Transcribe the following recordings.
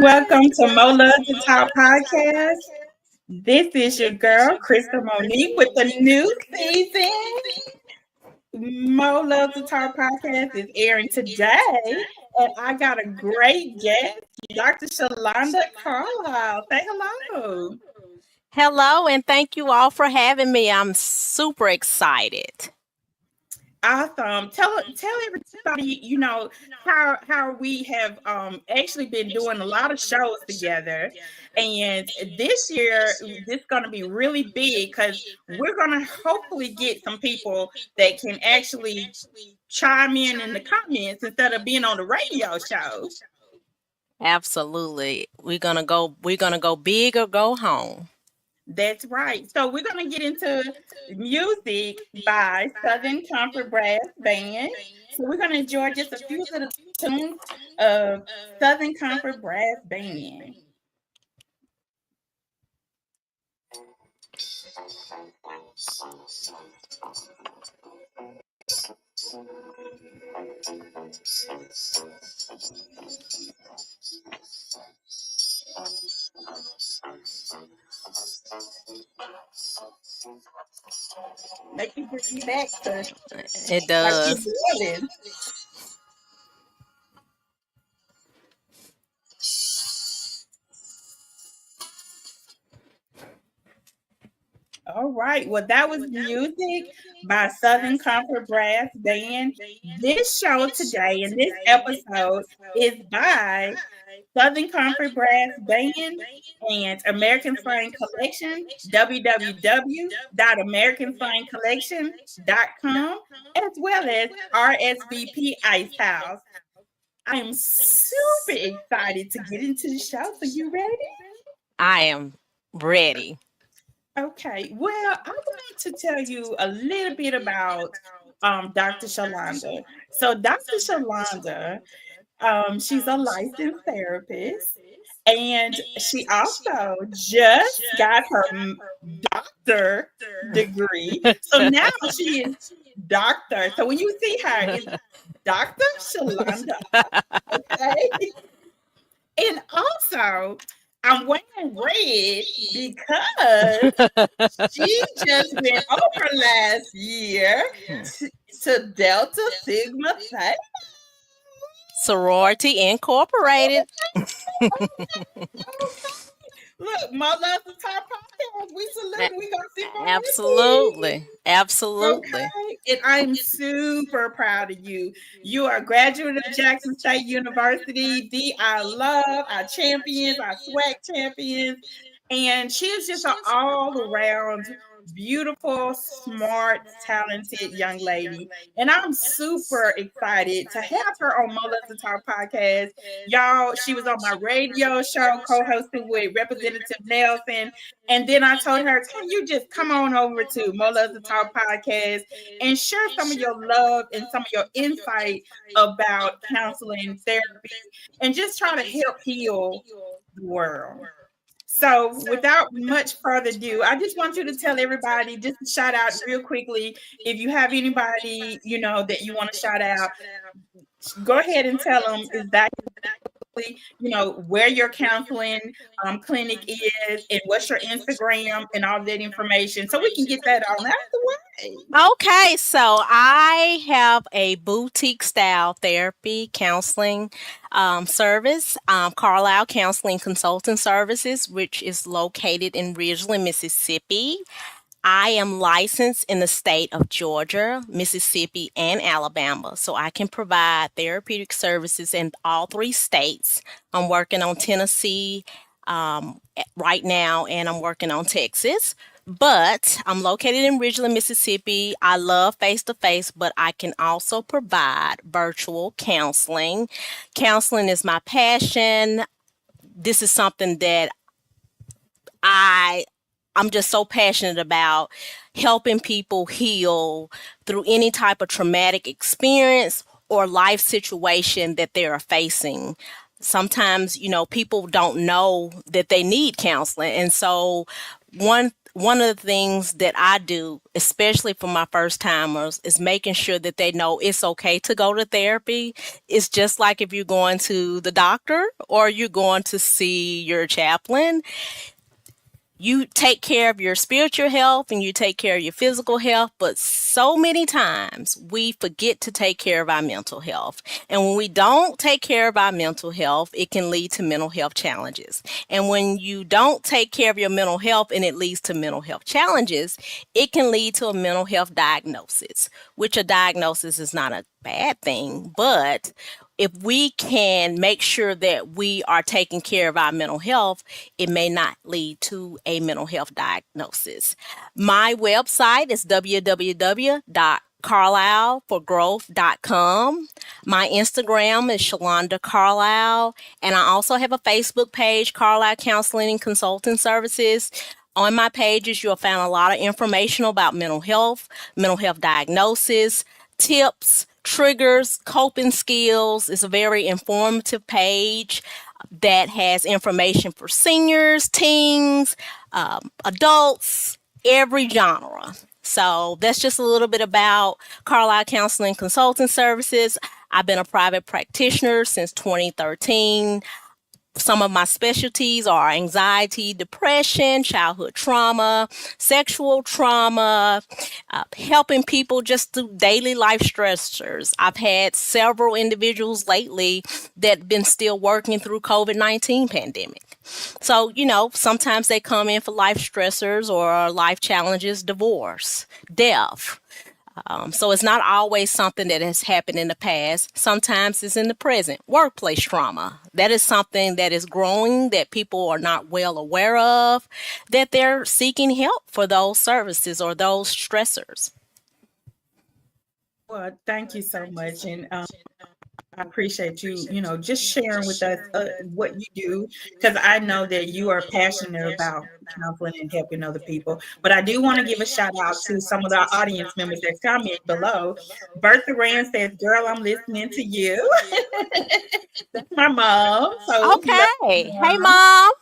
Welcome to Mo Love to Talk podcast. This is your girl, Crystal Monique, with the new season. Mo Love to Talk podcast is airing today, and I got a great guest, Dr. Shalonda Carlisle. Say hello. Hello, and thank you all for having me. I'm super excited. Awesome. Tell everybody, how we have actually been doing a lot of shows together. And this year this gonna be really big because we're gonna hopefully get some people that can actually chime in the comments instead of being on the radio show. Absolutely. We're gonna go big or go home. That's right. So we're gonna get into music by Southern Comfort Brass Band. So we're gonna enjoy just a few little tunes of Southern Comfort Brass Band. Make you bring me back to It like does. New Orleans. All right. Well, that was music by Southern Comfort Brass Band. This show today and this episode is by Southern Comfort Brass Band and American Slang Collection, www.americanslangcollection.com, as well as RSVP Ice House. I am super excited to get into the show. So you ready? I am ready. Okay. Well, I want to tell you a little bit about Dr. Shalonda. So Dr. Shalonda, she's a licensed therapist, and she also just got her doctor degree. So now she is doctor. So when you see her, it's Dr. Shalonda. Okay. And also, I'm wearing red because she just went over last year to Delta Sigma Theta. Sorority Incorporated. Look, my love the top podcast. We salute. We gonna see more. Absolutely. Absolutely. Okay, and I'm super proud of you. You are a graduate of Jackson State University. I love our champions, our swag champions, and she is just an all-around beautiful, smart, talented young lady. And I'm super excited to have her on Mo Love to Talk podcast. Y'all, she was on my radio show co-hosting with Representative Nelson. And then I told her, can you just come on over to Mo Love to Talk podcast and share some of your love and some of your insight about counseling, therapy, and just try to help heal the world. So, without much further ado, I just want you to tell everybody, just a shout out real quickly. If you have anybody, that you want to shout out, go ahead and tell them exactly, where your counseling clinic is and what's your Instagram and all that information so we can get that on out the way. Okay, so I have a boutique style therapy counseling service, Carlisle Counseling Consulting Services, which is located in Ridgeland, Mississippi. I am licensed in the state of Georgia, Mississippi, and Alabama, so I can provide therapeutic services in all three states. I'm working on Tennessee right now, and I'm working on Texas. But I'm located in Ridgeland, Mississippi. I love face to face, but I can also provide virtual counseling. Counseling is my passion. This is something that I'm just so passionate about helping people heal through any type of traumatic experience or life situation that they are facing. Sometimes, people don't know that they need counseling. And so one of the things that I do, especially for my first timers, is making sure that they know it's okay to go to therapy. It's just like if you're going to the doctor or you're going to see your chaplain. You take care of your spiritual health and you take care of your physical health, but so many times we forget to take care of our mental health. And when we don't take care of our mental health, it can lead to mental health challenges. And when you don't take care of your mental health and it leads to mental health challenges, it can lead to a mental health diagnosis, which a diagnosis is not a bad thing, but if we can make sure that we are taking care of our mental health, it may not lead to a mental health diagnosis. My website is www.carlisleforgrowth.com. My Instagram is Shalonda Carlisle, and I also have a Facebook page, Carlisle Counseling and Consulting Services. On my pages, you'll find a lot of information about mental health diagnosis, tips, triggers, coping skills. It's a very informative page that has information for seniors, teens, adults, every genre. So that's just a little bit about Carlisle Counseling Consulting Services. I've been a private practitioner since 2013. Some of my specialties are anxiety, depression, childhood trauma, sexual trauma, helping people just through daily life stressors. I've had several individuals lately that been still working through COVID-19 pandemic. So, sometimes they come in for life stressors or life challenges, divorce, death. So it's not always something that has happened in the past. Sometimes it's in the present. Workplace trauma. That is something that is growing that people are not well aware of, that they're seeking help for those services or those stressors. Well, thank you so much. And I appreciate you, just sharing with us what you do, because I know that you are passionate about counseling and helping other people. But I do want to give a shout out to some of the audience members that comment below. Bertha Rand says, "Girl, I'm listening to you." That's my mom. So Okay. Hey, Mom.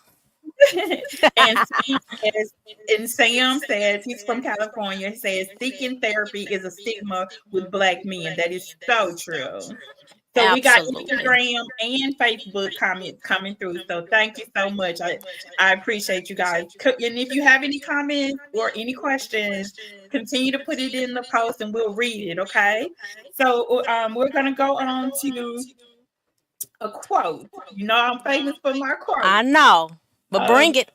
and Sam says, he's from California, says seeking therapy is a stigma with Black men. That is so true. So Absolutely. We got Instagram and Facebook comments coming through. So thank you so much. I appreciate you guys. And if you have any comments or any questions, continue to put it in the post and we'll read it. Okay. So we're gonna go on to a quote. I'm famous for my quote. I know, but bring it.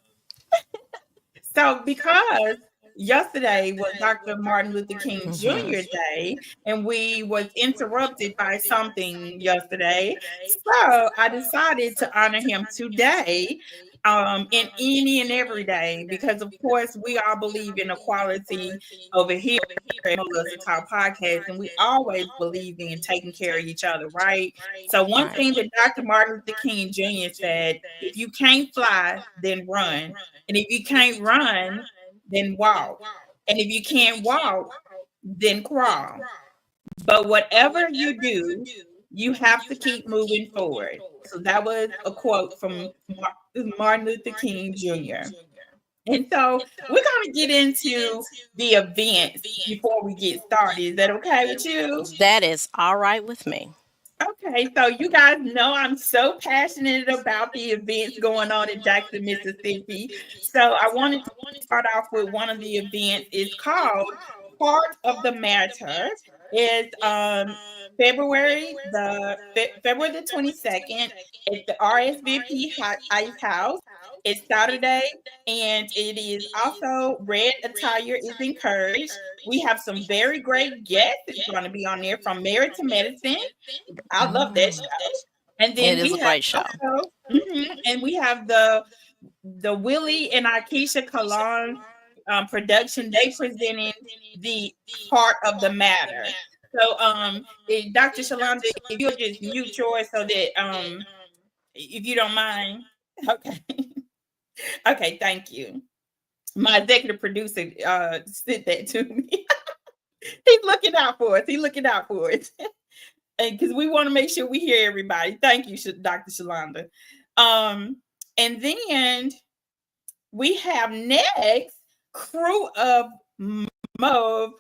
So because yesterday was Dr. Martin Luther King Jr. Day, and we was interrupted by something yesterday. So I decided to honor him today, in any and every day, because of course we all believe in equality over here at Melissa Talk Podcast, and we always believe in taking care of each other, right? So one thing that Dr. Martin Luther King Jr. said: if you can't fly, then run. And if you can't run, then walk. And if you can't walk, then crawl. But whatever you do, you have to keep moving forward. So that was a quote from Martin Luther King Jr. And so we're going to get into the events before we get started. Is that okay with you? That is all right with me. Okay, so you guys know I'm so passionate about the events going on in Jackson, Mississippi. So I wanted to start off with one of the events. It's called Part of the Matter. It's February the 22nd at the RSVP Ice House. It's Saturday, and it is also red attire is encouraged. We have some very great guests that's going to be on there, from Married to Medicine. I love that show. And then it is a great show. Also, and we have the Willie and Akeisha Kalon production. They presenting the Part of the Matter. So Dr. Shalonda, if you'll just mute yours so that if you don't mind. Okay. Okay, thank you. My executive producer sent that to me. He's looking out for us. He's looking out for us. And because we want to make sure we hear everybody. Thank you, Dr. Shalonda. And then we have next Crew of Mauve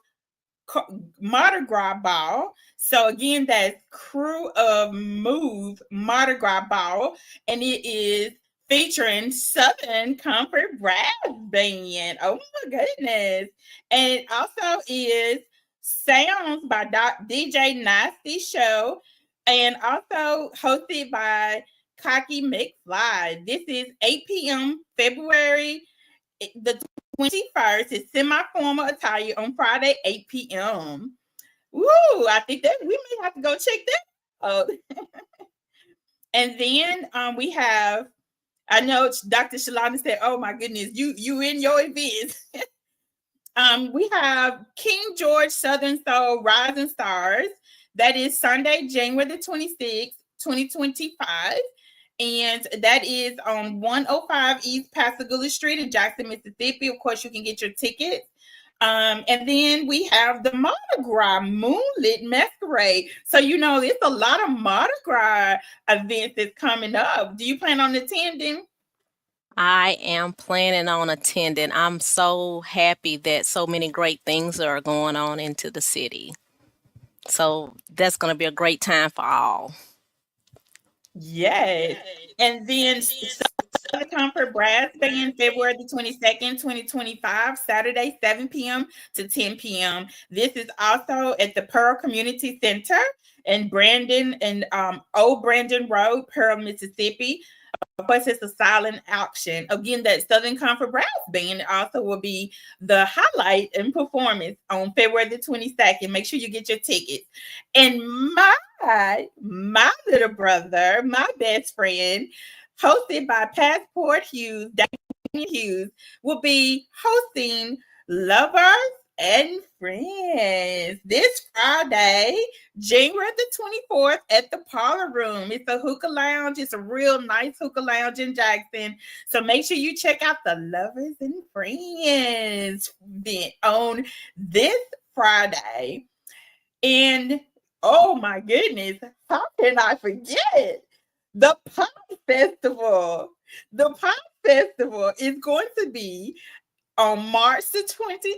Mardi Gras Ball. So again, that's Crew of Move Mardi Gras Ball, and it is featuring Southern Comfort Brass Band. Oh my goodness! And it also is sounds by DJ Nasty Show, and also hosted by Cocky McFly. This is 8 p.m. February the 21st. Is semi-formal attire on Friday, 8 p.m. Woo! I think that we may have to go check that out. And then we have, I know Dr. Shalana said, oh my goodness, you in your events. We have King George Southern Soul Rising Stars. That is Sunday, January the 26th, 2025. And that is on 105 East Pascagoula Street in Jackson, Mississippi. Of course, you can get your tickets. And then we have the Mardi Gras Moonlit Masquerade. So, there's a lot of Mardi Gras events that's coming up. Do you plan on attending? I am planning on attending. I'm so happy that so many great things are going on into the city. So that's going to be a great time for all. Yes. And then Southern Comfort Brass Band, February the 22nd, 2025, Saturday, 7 p.m. to 10 p.m. This is also at the Pearl Community Center in Brandon and Old Brandon Road, Pearl, Mississippi. Of course, it's a silent auction. Again, that Southern Comfort Brass Band also will be the highlight and performance on February the 22nd. Make sure you get your tickets. And my little brother, my best friend, hosted by Passport Hughes, Daniel Hughes, will be hosting Lovers and Friends this Friday, January the 24th at the Parlor Room. It's a hookah lounge. It's a real nice hookah lounge in Jackson. So make sure you check out the Lovers and Friends event on this Friday. And oh my goodness, how can I forget? The Pop Festival. The Pop Festival is going to be on March the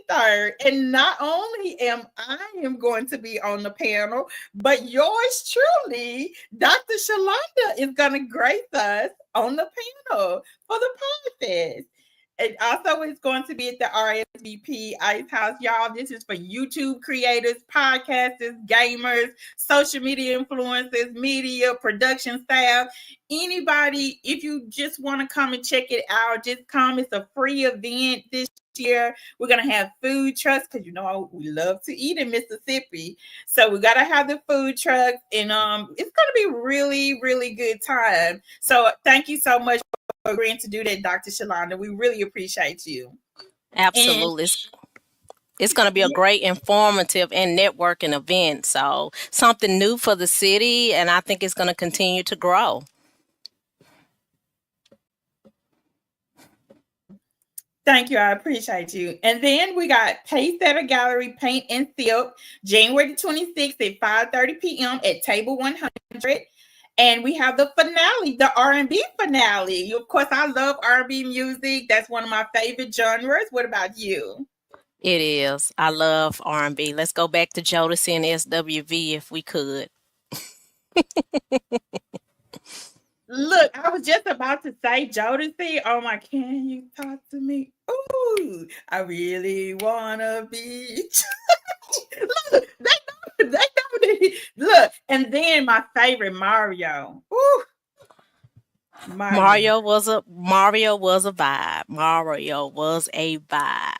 23rd. And not only am I going to be on the panel, but yours truly, Dr. Shalonda, is going to grace us on the panel for the Podfest. It also is going to be at the RSVP Ice House. Y'all, this is for YouTube creators, podcasters, gamers, social media influencers, media, production staff. Anybody, if you just want to come and check it out, just come. It's a free event this year. We're going to have food trucks because, we love to eat in Mississippi. So we got to have the food trucks, and it's going to be really, really good time. So thank you so much for agreeing to do that, Dr. Shalonda. We really appreciate you. Absolutely. It's going to be a great informative and networking event. So something new for the city, and I think it's going to continue to grow. Thank you. I appreciate you. And then we got Pacesetter Gallery Paint and Silk, January 26th at 5:30 p.m. at Table 100. And we have the finale, the R&B finale. Of course, I love R&B music. That's one of my favorite genres. What about you? It is. I love R&B. Let's go back to Jodeci and SWV if we could. Look, I was just about to say Jodeci. Oh my, can you talk to me? Ooh, I really wanna be. Look, they know. Look, and then my favorite Mario. Ooh. Mario was a vibe. Mario was a vibe.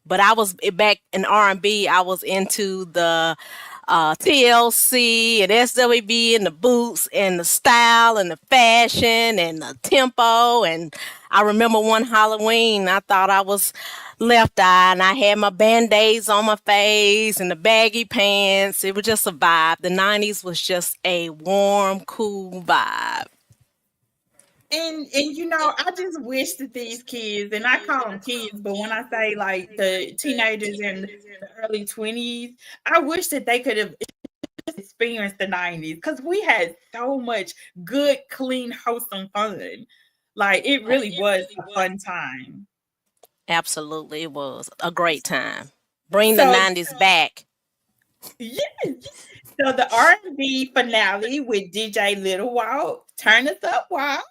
But I was back in R&B. I was into the TLC and SWV and the boots and the style and the fashion and the tempo. And I remember one Halloween, I thought I was Left Eye, and I had my band-aids on my face and the baggy pants. It was just a vibe. The 90s was just a warm, cool vibe. And I just wish that these kids, and I call them kids, but when I say like the teenagers in the early 20s, I wish that they could have experienced the 90s, because we had so much good, clean, wholesome fun. Like, it really was a fun time. Absolutely, it was a great time. Bring the So, 90s back. yes. So the R&B finale with DJ Little Walt, Turn Us Up Wild,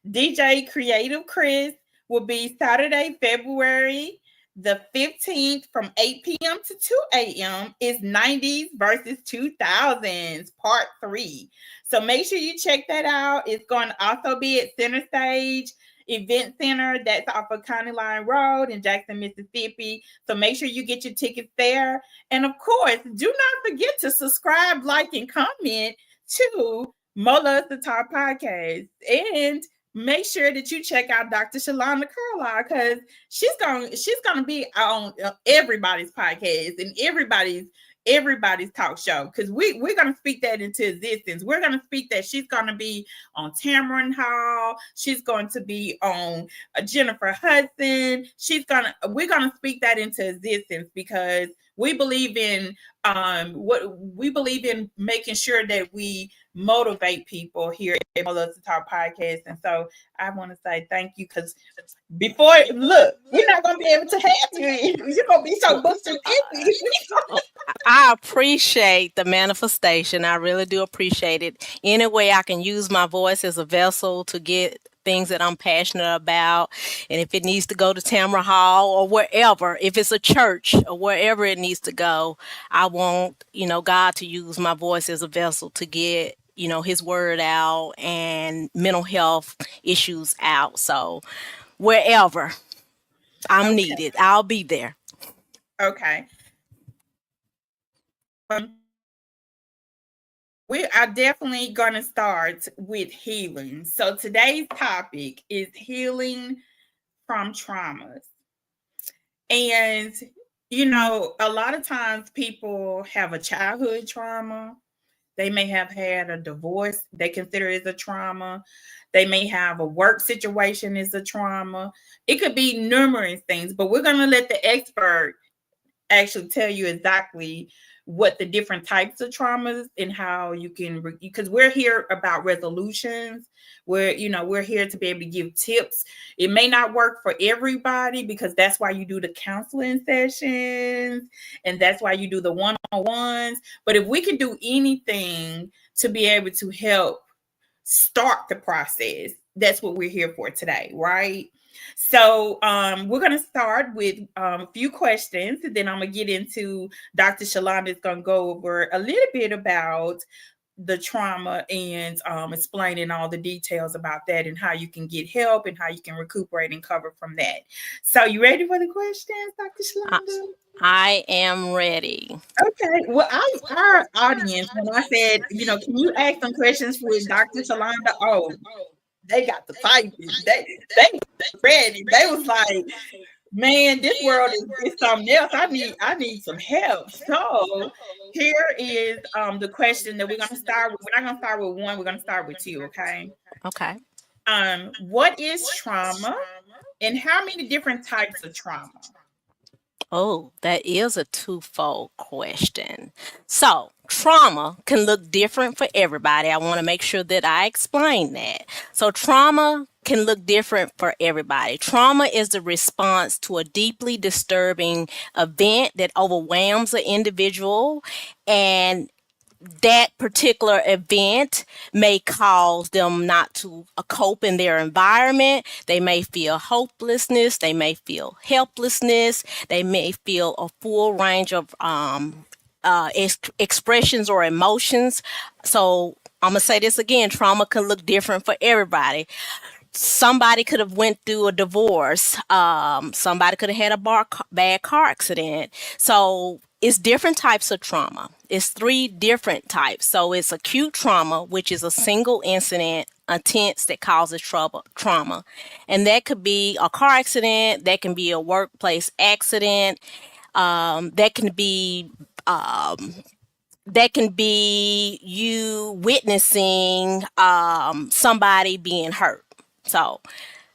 DJ Creative Chris will be Saturday, February the 15th from 8 p.m. to 2 a.m. is 90s versus 2000s part 3. So make sure you check that out. It's going to also be at Center Stage Event Center. That's off of County Line Road in Jackson, Mississippi. So make sure you get your tickets there. And of course, do not forget to subscribe, like, and comment to Mo Loves the Talk podcast. And make sure that you check out Dr. Shalonda Carlisle because she's gonna be on everybody's podcast and everybody's talk show because we're gonna speak that into existence. We're gonna speak that she's gonna be on Tamron Hall. She's going to be on Jennifer Hudson. We're gonna speak that into existence because we believe in making sure that we motivate people here at Mo Loves to Talk podcast. And so I want to say thank you because before, look, we're not going to be able to have you. You're going to be so booked and busy. I appreciate the manifestation. I really do appreciate it. Any way I can use my voice as a vessel to get things that I'm passionate about. And if it needs to go to Tamara Hall or wherever, if it's a church or wherever it needs to go, I want, God to use my voice as a vessel to get, his word out and mental health issues out. So wherever I'm needed, I'll be there. Okay. We are definitely going to start with healing. So today's topic is healing from traumas. And, a lot of times people have a childhood trauma. They may have had a divorce they consider as a trauma. They may have a work situation as a trauma. It could be numerous things, but we're going to let the expert actually tell you exactly what the different types of traumas and how you can, because we're here about resolutions. We're here to be able to give tips. It may not work for everybody because that's why you do the counseling sessions and that's why you do the one-on-ones. But if we can do anything to be able to help start the process, that's what we're here for today, right? So we're going to start with a few questions, and then I'm going to get into Dr. Shalonda is going to go over a little bit about the trauma and explaining all the details about that and how you can get help and how you can recuperate and cover from that. So you ready for the questions, Dr. Shalonda? I am ready. Okay. Well, our audience, when I said, can you ask some questions with Dr. Shalonda? Oh, they got the typing. They ready. They was like, man, this world is something else. I need some help. So here is the question that we're gonna start with. We're not gonna start with one, we're gonna start with two, okay? Okay. What is trauma and how many different types of trauma? Oh, that is a twofold question. So, trauma can look different for everybody. I want to make sure that I explain that. So, trauma can look different for everybody. Trauma is the response to a deeply disturbing event that overwhelms an individual, and that particular event may cause them not to cope in their environment. They may feel hopelessness. They may feel helplessness. They may feel a full range of expressions or emotions. So I'm going to say this again, trauma can look different for everybody. Somebody could have went through a divorce. Somebody could have had a bad car accident. So it's different types of trauma. It's 3 different types. So it's acute trauma, which is a single incident, intense that causes trauma. And that could be a car accident. That can be a workplace accident. That can be you witnessing somebody being hurt.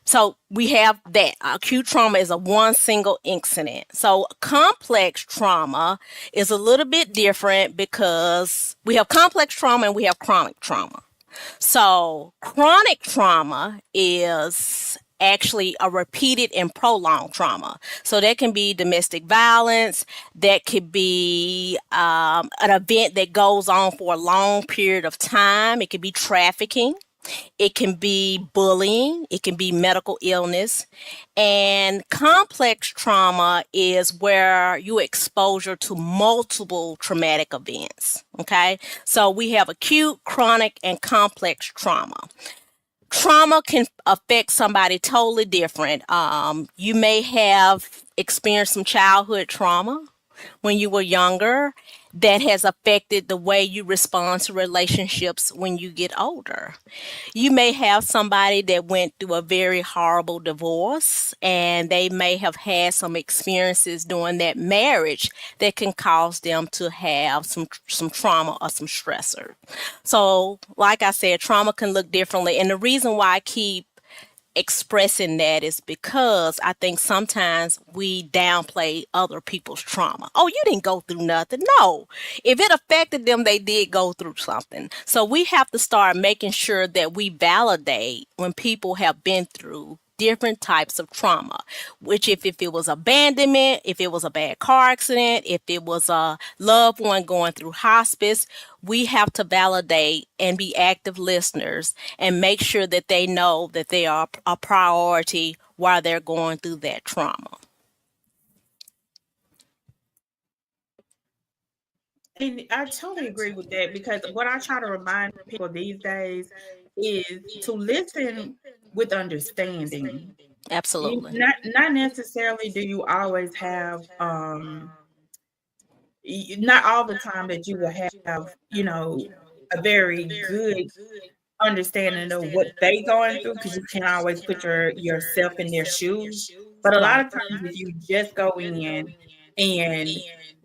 So we have that. Acute trauma is a one single incident. So complex trauma is a little bit different because we have complex trauma and we have chronic trauma. So chronic trauma is actually a repeated and prolonged trauma. So that can be domestic violence, that could be an event that goes on for a long period of time. It could be trafficking. It can be bullying, it can be medical illness, and complex trauma is where you exposure to multiple traumatic events. Okay, so we have acute, chronic, and complex trauma. Trauma can affect somebody totally different. You may have experienced some childhood trauma when you were younger that has affected the way you respond to relationships when you get older. You may have somebody that went through a very horrible divorce and they may have had some experiences during that marriage that can cause them to have some trauma or some stressor. So, like I said, trauma can look differently. And the reason why I keep expressing that is because I think sometimes we downplay other people's trauma. Oh, you didn't go through nothing. No, if it affected them, they did go through something. So we have to start making sure that we validate when people have been through different types of trauma, which if it was abandonment, if it was a bad car accident, if it was a loved one going through hospice, we have to validate and be active listeners and make sure that they know that they are a priority while they're going through that trauma. And I totally agree with that, because what I try to remind people these days is to listen with understanding. Absolutely. Not necessarily do you always have not all the time that you will have, a very good understanding of what they going through, because you can't always put yourself in their shoes. But a lot Right. of times if you just go in and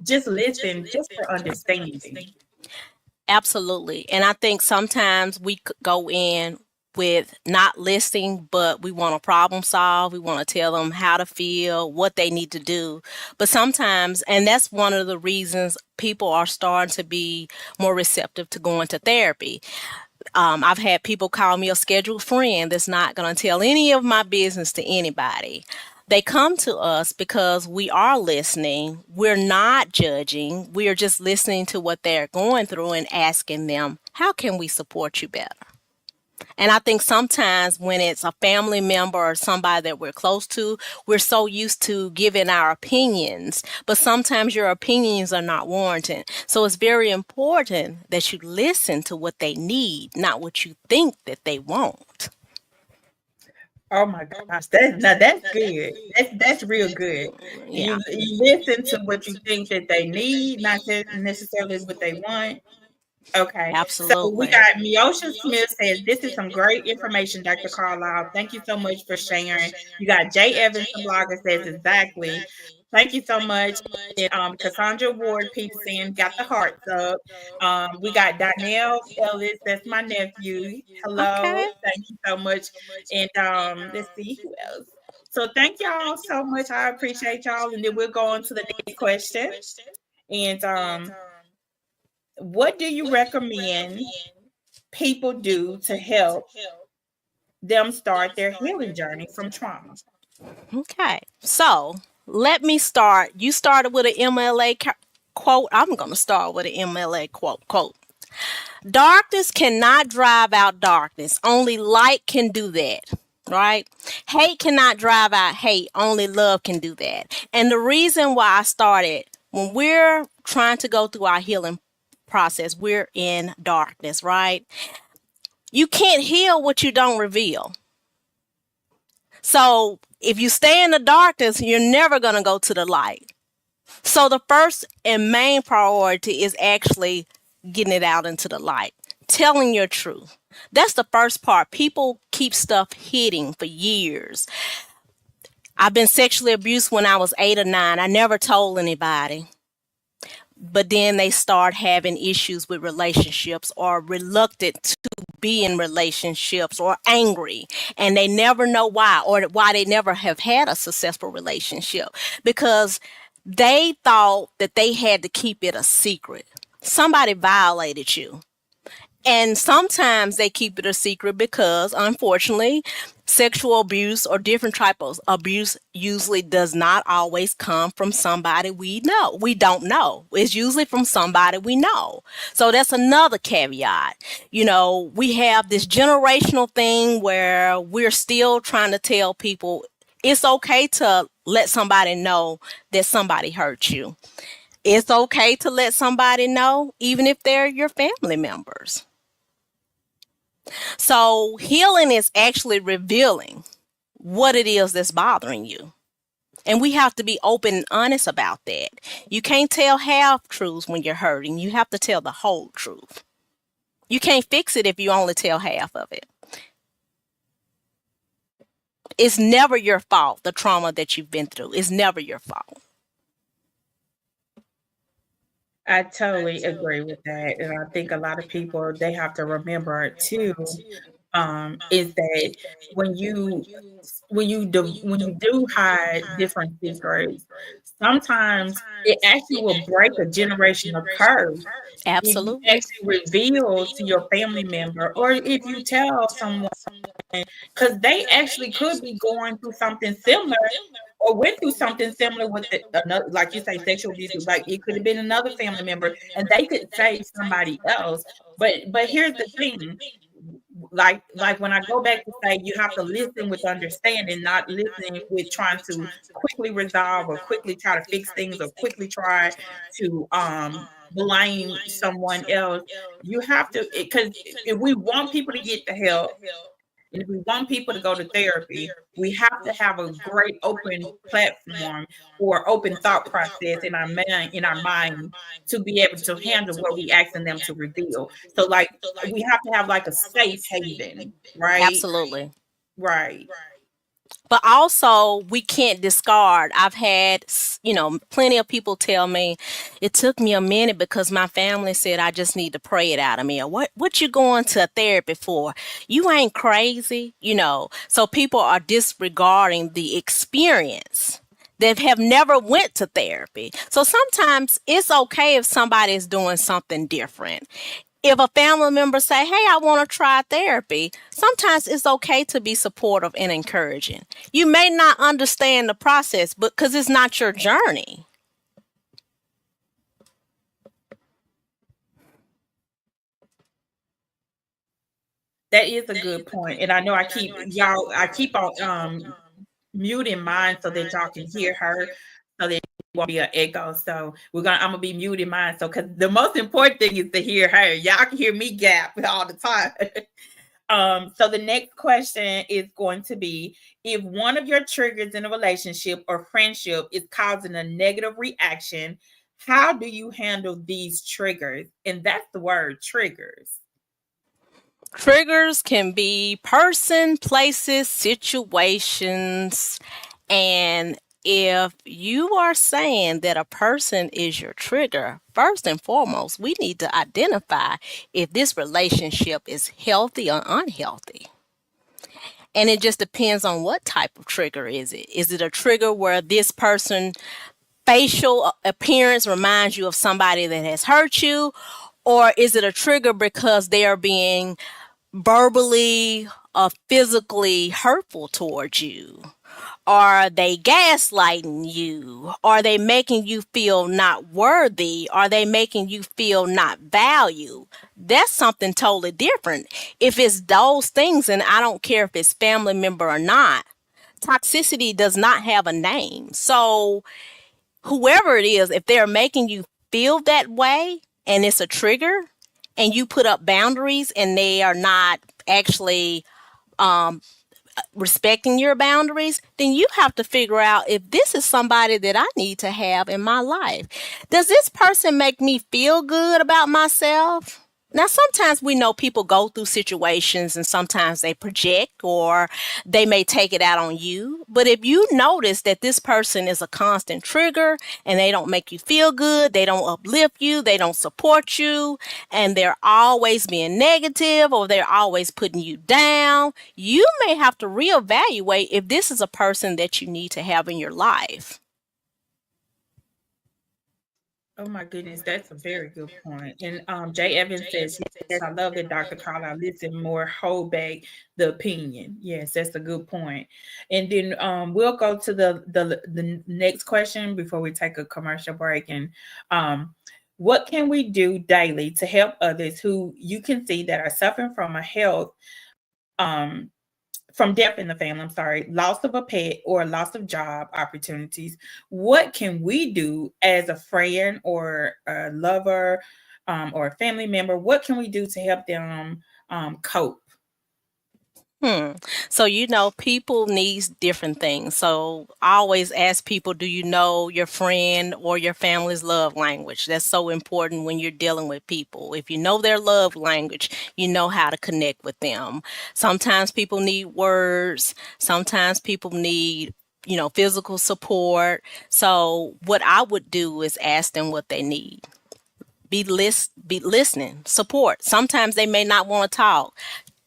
just listen, just for understanding. Absolutely. And I think sometimes we go in with not listening, but we want to problem solve. We want to tell them how to feel, what they need to do. But sometimes, and that's one of the reasons people are starting to be more receptive to going to therapy. I've had people call me a scheduled friend that's not going to tell any of my business to anybody. They come to us because we are listening. We're not judging. We are just listening to what they're going through and asking them, how can we support you better? And I think sometimes when it's a family member or somebody that we're close to, we're so used to giving our opinions, but sometimes your opinions are not warranted. So it's very important that you listen to what they need, not what you think that they want. Oh my gosh, that's good. That's real good. Yeah, You listen to what you think that they need, not necessarily what they want. Okay, so we absolutely. got Miosha Smith says, this is some great information, Dr. Carlisle. Thank you so much for sharing. You got Jay Evans, the blogger, says exactly. Thank you so much. And, Cassandra Ward Peterson got the hearts up. We got Donnell Ellis, that's my nephew. Hello, Okay. thank you so much. And let's see who else. So thank y'all so much. I appreciate y'all. And then we'll go on to the next question. And what do you recommend people do to help them start their healing journey from trauma? Okay. So let me start. You started with an MLA quote. I'm going to start with an MLA quote. Darkness cannot drive out darkness. Only light can do that. Right? Hate cannot drive out hate. Only love can do that. And the reason why I started, when we're trying to go through our healing process, we're in darkness, right? You can't heal what you don't reveal. So if you stay in the darkness, you're never going to go to the light. So the first and main priority is actually getting it out into the light, telling your truth. That's the first part. People keep stuff hidden for years. I've been sexually abused when I was 8 or 9. I never told anybody. But then they start having issues with relationships or reluctant to be in relationships or angry, and they never know why, or why they never have had a successful relationship, because they thought that they had to keep it a secret. Somebody violated you. And sometimes they keep it a secret because, unfortunately, sexual abuse or different type of abuse usually does not always come from somebody we don't know. It's usually from somebody we know. So that's another caveat. We have this generational thing where we're still trying to tell people it's okay to let somebody know that somebody hurt you. It's okay to let somebody know, even if they're your family members. So healing is actually revealing what it is that's bothering you. And we have to be open and honest about that. You can't tell half truths when you're hurting. You have to tell the whole truth. You can't fix it if you only tell half of it. It's never your fault, the trauma that you've been through. It's never your fault. I totally agree with that. And I think a lot of people, they have to remember too, is that when you when you do hide different secrets, sometimes it actually will break a generational curse if you Absolutely. actually reveal to your family member, or if you tell someone, because they actually could be going through something similar or went through something similar with another, like you say, sexual abuse. Like it could have been another family member, and they could say somebody else. But here's the thing: like when I go back to say, you have to listen with understanding, not listening with trying to quickly resolve or quickly try to fix things or quickly try to blame someone else. You have to, because if we want people to get the help, and if we want people to go to therapy, we have to have a great open platform or open thought process in our mind to be able to handle what we asking them to reveal. So like we have to have like a safe haven, right? Absolutely. Right. But also, we can't discard. I've had, plenty of people tell me it took me a minute because my family said I just need to pray it out of me. Or what you going to therapy for? You ain't crazy. So people are disregarding the experience that have never went to therapy. So sometimes it's okay if somebody is doing something different. If a family member say, "Hey, I want to try therapy," sometimes it's okay to be supportive and encouraging. You may not understand the process, but because it's not your journey. That is a good point. And I know I keep on muting mine so that y'all can hear her, so that it won't be an echo. So I'm gonna be muting mine. So because the most important thing is to hear her. Y'all can hear me gap all the time. So the next question is going to be, if one of your triggers in a relationship or friendship is causing a negative reaction, how do you handle these triggers? And that's the word, triggers. Triggers can be person, places, situations, and if you are saying that a person is your trigger, first and foremost, we need to identify if this relationship is healthy or unhealthy. And it just depends on what type of trigger is it. Is it a trigger where this person facial appearance reminds you of somebody that has hurt you? Or is it a trigger because they are being verbally or physically hurtful towards you? Are they gaslighting you? Are they making you feel not worthy? Are they making you feel not valued? That's something totally different. If it's those things, and I don't care if it's family member or not, toxicity does not have a name. So whoever it is, if they're making you feel that way and it's a trigger and you put up boundaries and they are not actually respecting your boundaries, then you have to figure out if this is somebody that I need to have in my life. Does this person make me feel good about myself? Now, sometimes we know people go through situations and sometimes they project or they may take it out on you. But if you notice that this person is a constant trigger and they don't make you feel good, they don't uplift you, they don't support you, and they're always being negative or they're always putting you down, you may have to reevaluate if this is a person that you need to have in your life. Oh my goodness, that's a very good point. And Jay Evans says, yes, I love that Dr. Carlisle listen more, hold back the opinion. Yes, that's a good point. And then we'll go to the next question before we take a commercial break. And what can we do daily to help others who you can see that are suffering from a health um from death in the family, I'm sorry, loss of a pet or loss of job opportunities? What can we do as a friend or a lover or a family member? What can we do to help them cope? Hmm. So, people needs different things. So I always ask people, do you know your friend or your family's love language? That's so important when you're dealing with people. If you know their love language, you know how to connect with them. Sometimes people need words. Sometimes people need, physical support. So what I would do is ask them what they need. Be listening, support. Sometimes they may not want to talk.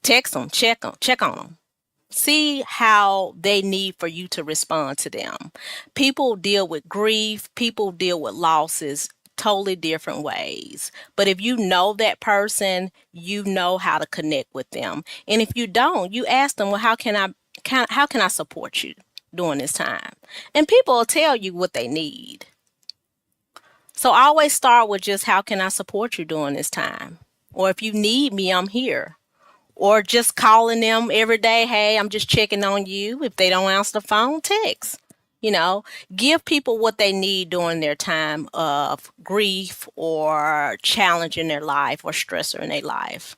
Text them, check on them. See how they need for you to respond to them. People deal with grief, people deal with losses totally different ways. But if you know that person, you know how to connect with them. And if you don't, you ask them, well, how can I support you during this time? And people will tell you what they need. So always start with just how can I support you during this time? Or if you need me, I'm here. Or just calling them every day, hey, I'm just checking on you. If they don't answer the phone, text. You know, give people what they need during their time of grief or challenge in their life or stressor in their life.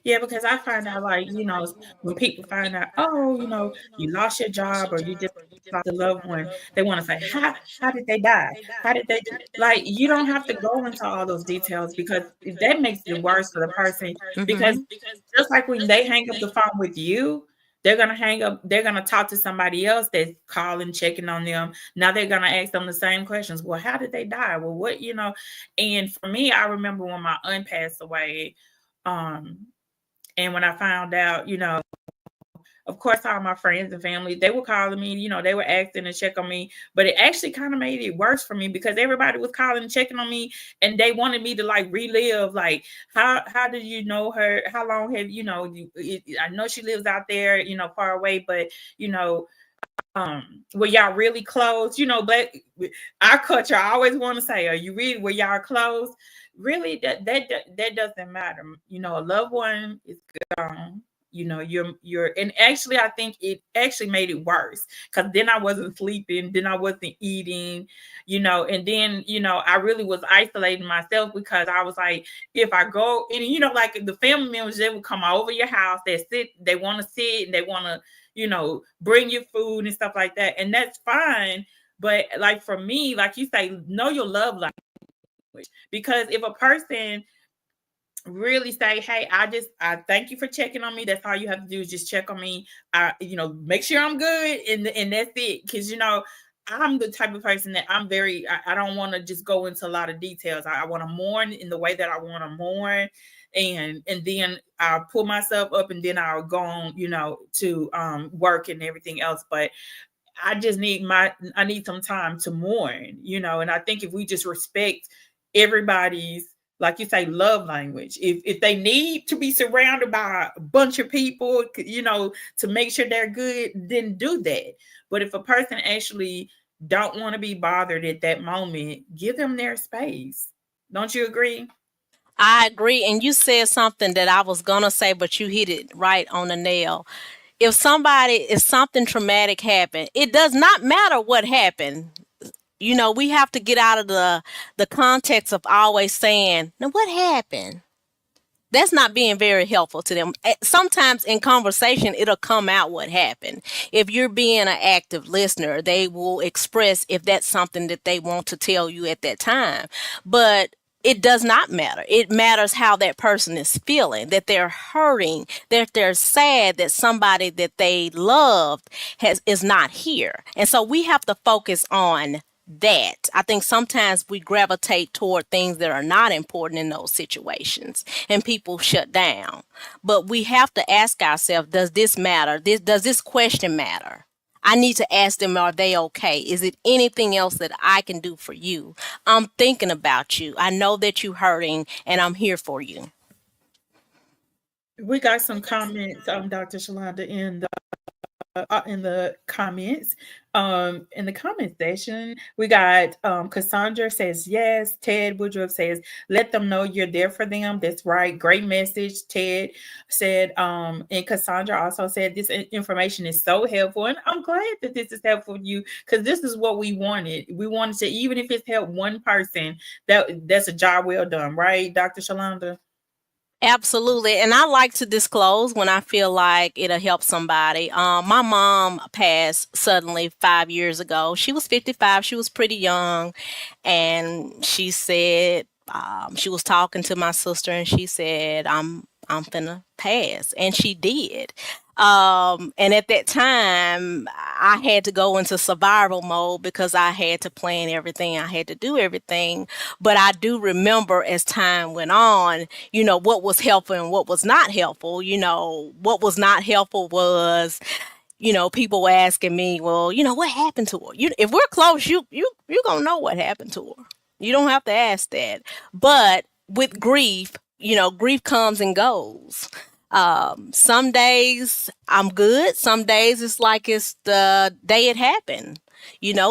Yeah, because I find out, like, when people find out, oh, you lost your job or you just lost a loved one, they want to say, how did they die? How did they like, you don't have to go into all those details because that makes it worse for the person. Because Hmm. just like when they hang up the phone with you, they're gonna talk to somebody else that's calling, checking on them. Now they're gonna ask them the same questions. Well, how did they die? Well, and for me, I remember when my aunt passed away. Um, and when I found out, of course, all my friends and family, they were calling me, they were asking to check on me, but it actually kind of made it worse for me because everybody was calling and checking on me and they wanted me to like relive, like, how did you know her? How long have I know she lives out there, far away, but, were y'all really close? But our culture, I always want to say, are you really, were y'all close? Really, that doesn't matter. A loved one is gone. And actually I think it actually made it worse because then I wasn't sleeping, then I wasn't eating, and then I really was isolating myself because I was like, if I go and like the family members, they would come over your house, they want to sit and they want to bring you food and stuff like that, and that's fine. But like for me, like you say, know your love language, because if a person really say, hey, I thank you for checking on me, that's all you have to do is just check on me, make sure I'm good, and that's it. Because I'm the type of person that I don't want to just go into a lot of details. I want to mourn in the way that I want to mourn, and then I'll pull myself up and then I'll go on, to work and everything else. But I need some time to mourn, and I think if we just respect everybody's, like you say, love language. If they need to be surrounded by a bunch of people, to make sure they're good, then do that. But if a person actually don't want to be bothered at that moment, give them their space. Don't you agree? I agree. And you said something that I was going to say, but you hit it right on the nail. If something traumatic happened, it does not matter what happened. We have to get out of the context of always saying, now what happened? That's not being very helpful to them. Sometimes in conversation, it'll come out what happened. If you're being an active listener, they will express if that's something that they want to tell you at that time. But it does not matter. It matters how that person is feeling, that they're hurting, that they're sad that somebody that they loved is not here. And so we have to focus on that. I think sometimes we gravitate toward things that are not important in those situations and people shut down. But we have to ask ourselves, does this matter? Does this question matter? I need to ask them, are they okay? Is it anything else that I can do for you? I'm thinking about you. I know that you're hurting and I'm here for you. We got some comments, Dr. Shalonda, in the comments. In the comment section, we got Cassandra says yes. Ted Woodruff says, let them know you're there for them. That's right. Great message. Ted said, and Cassandra also said this information is so helpful. And I'm glad that this is helpful to you, because this is what we wanted. We wanted to, even if it's help one person, that's a job well done, right, Dr. Shalonda? Absolutely. And I like to disclose when I feel like it'll help somebody. My mom passed suddenly 5 years ago. She was 55. She was pretty young. And she said, she was talking to my sister and she said, I'm finna pass. And she did. And at that time, I had to go into survival mode because I had to plan everything. I had to do everything. But I do remember as time went on, what was helpful and what was not helpful. What was not helpful was, people were asking me, well, what happened to her? If we're close, you're gonna know what happened to her. You don't have to ask that. But with grief, grief comes and goes. Some days I'm good. Some days it's like it's the day it happened.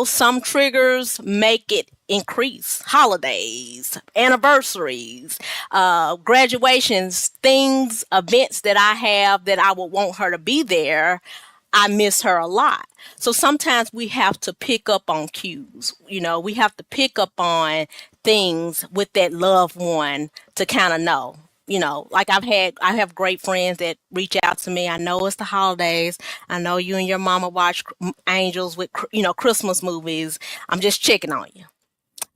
Some triggers make it increase. Holidays, anniversaries, graduations, things, events that I have that I would want her to be there. I miss her a lot. So sometimes we have to pick up on cues. We have to pick up on things with that loved one to kind of know. Like I have great friends that reach out to me. I know it's the holidays. I know you and your mama watch Angels with, Christmas movies. I'm just checking on you.